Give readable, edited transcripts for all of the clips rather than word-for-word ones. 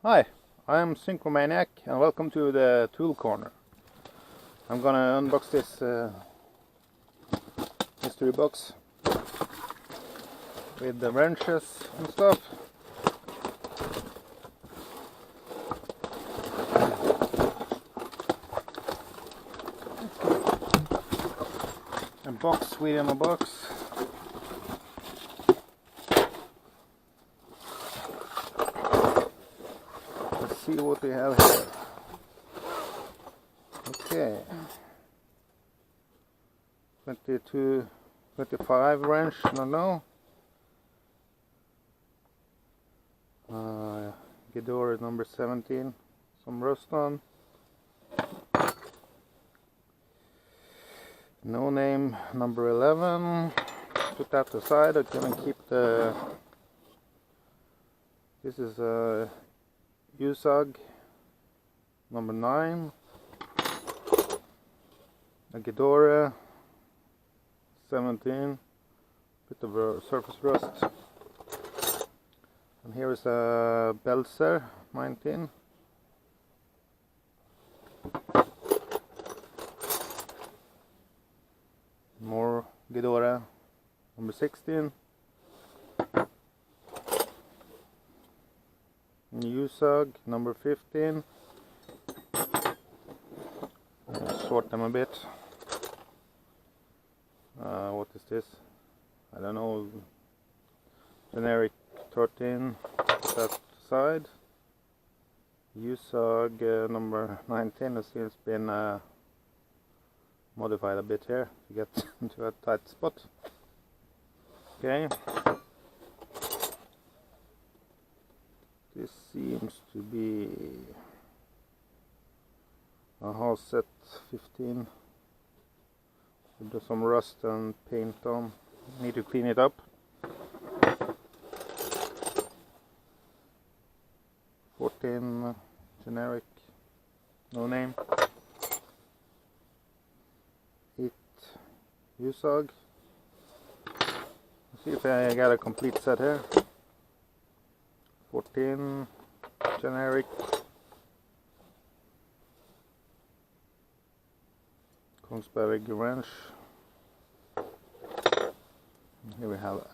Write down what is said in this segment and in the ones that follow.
Hi, I'm Synchromaniac and welcome to the Tool Corner. I'm gonna unbox this mystery box with the wrenches and stuff. A box within a box. Let's see what we have here. Okay. 22, 25 wrench, no. Ghidorah number 17, some rust on. No name number 11. Put that aside. I can keep the. This is a USAG number 9. A Ghidorah 17. Bit of surface rust. And here is a Belzer 19. More Ghidorah number 16. USAG number 15. Sort them a bit. What is this? I don't know. Generic 13. Put that aside. USAG number 19 has since been modified a bit here to get into a tight spot. Okay. This seems to be a house set 15 with some rust and paint on. Need to clean it up. 14 generic, no name. 8 USAG. Let's see if I got a complete set here. 14 generic. Kongsberg wrench. Here we have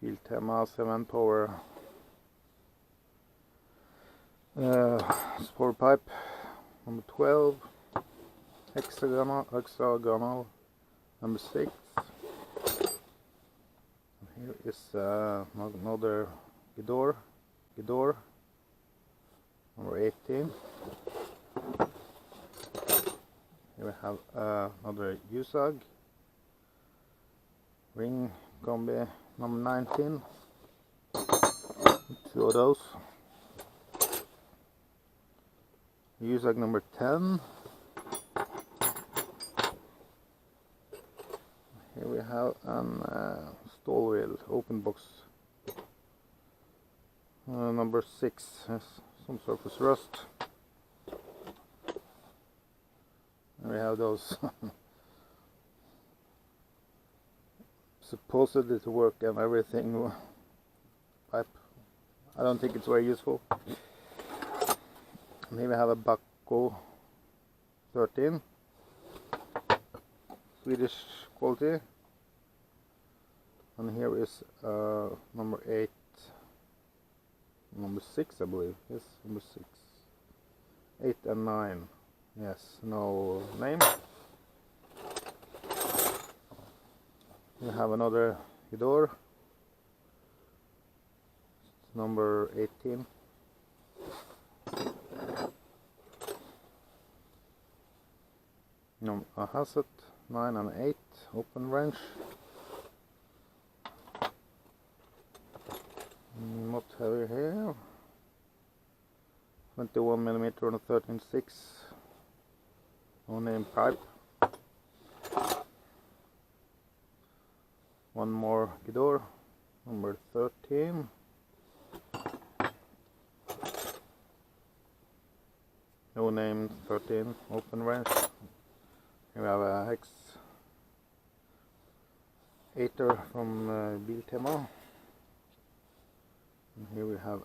Biltema 7 power sport pipe number 12. Hexagonal number 6. Here is another Ghidorah number 18. Here we have another USAG ring combi number 19. Two of those. USAG number 10. Here we have an stall wheel open box number 6. Has some surface rust. And we have those supposedly to work and everything pipe. I don't think it's very useful. And here we have a Bacco 13. Swedish quality. And here is number 8, number 6 I believe, yes, number 6, 8 and 9, yes, no name. We have another Ghidorah, number 18. No, a Hazard 9 and 8, open wrench. Not heavy here. 21mm on a 13.6. No name pipe. One more Ghidorah, number 13. No name 13, open wrench. Here we have a Hex 8er from Biltema. And here we have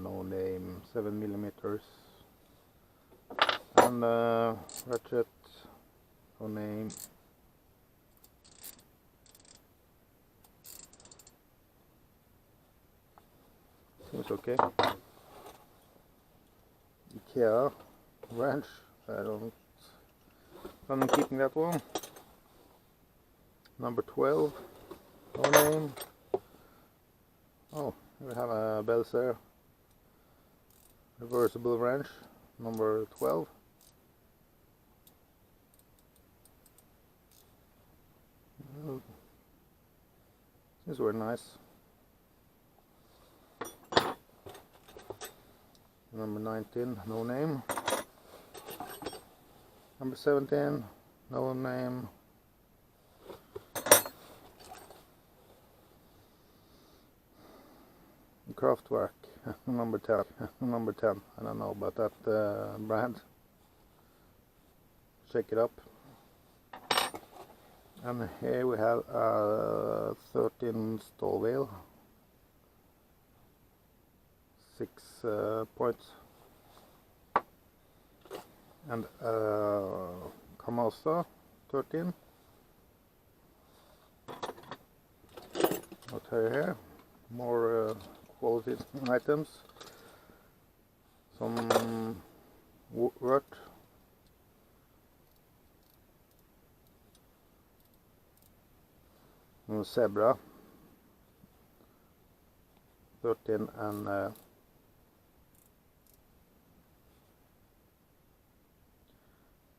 no name 7mm and ratchet, no name. Seems okay. IKEA wrench. I don't plan on keeping that one. Number 12. No name. Oh, we have a Belser reversible wrench. Number 12. These were nice. Number 19, no name. Number 17, no name. Kraftwerk, number 10. Number 10. I don't know about that brand. Check it up. And here we have 13 stall wheel. 6 points. And Kamasa 13. I'll tell you here. More quality items. Some rut. Zebra 13 and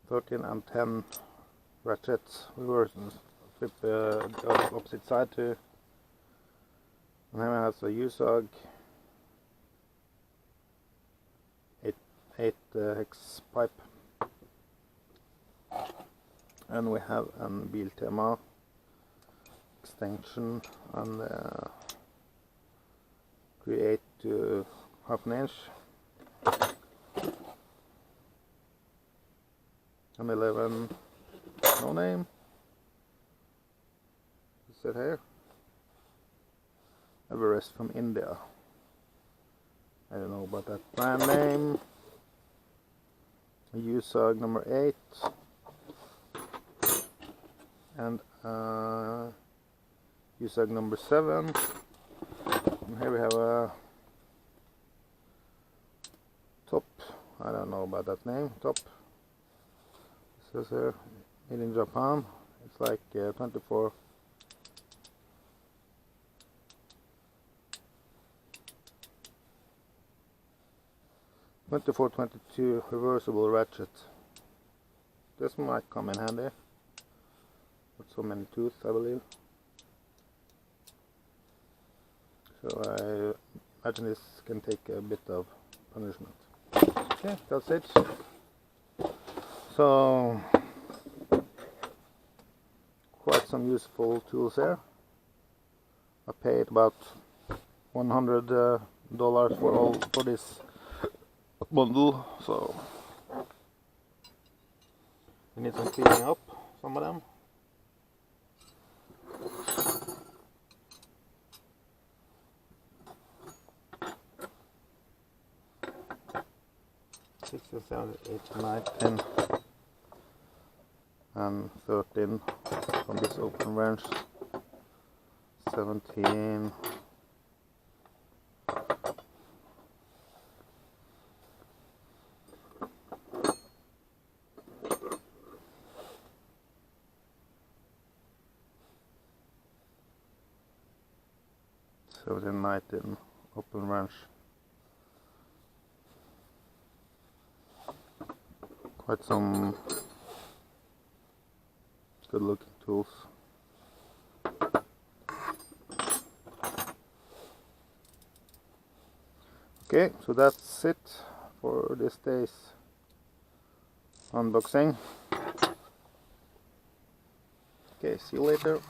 13 and 10 ratchets. We were flip the opposite side too. And then we have a USAG 8 hex pipe, and we have a Biltema extension and create to 1/2 inch and 11 no name. Is it here? Everest from India. I don't know about that brand name. USAG number 8 and USAG number 7. And here we have a top. I don't know about that name. Top. It says here made in Japan. It's like 24. (2422) reversible ratchet. This might come in handy with so many tooth, I believe. So I imagine this can take a bit of punishment. Okay, that's it. So quite some useful tools here. I paid about $100 for this bundle, so we need some cleaning up, some of them. Six, 7, 8, 9, 10 and 13 from this open wrench. 17. The 19 open wrench. Quite some good looking tools. Okay, so that's it for this day's unboxing. Okay, see you later.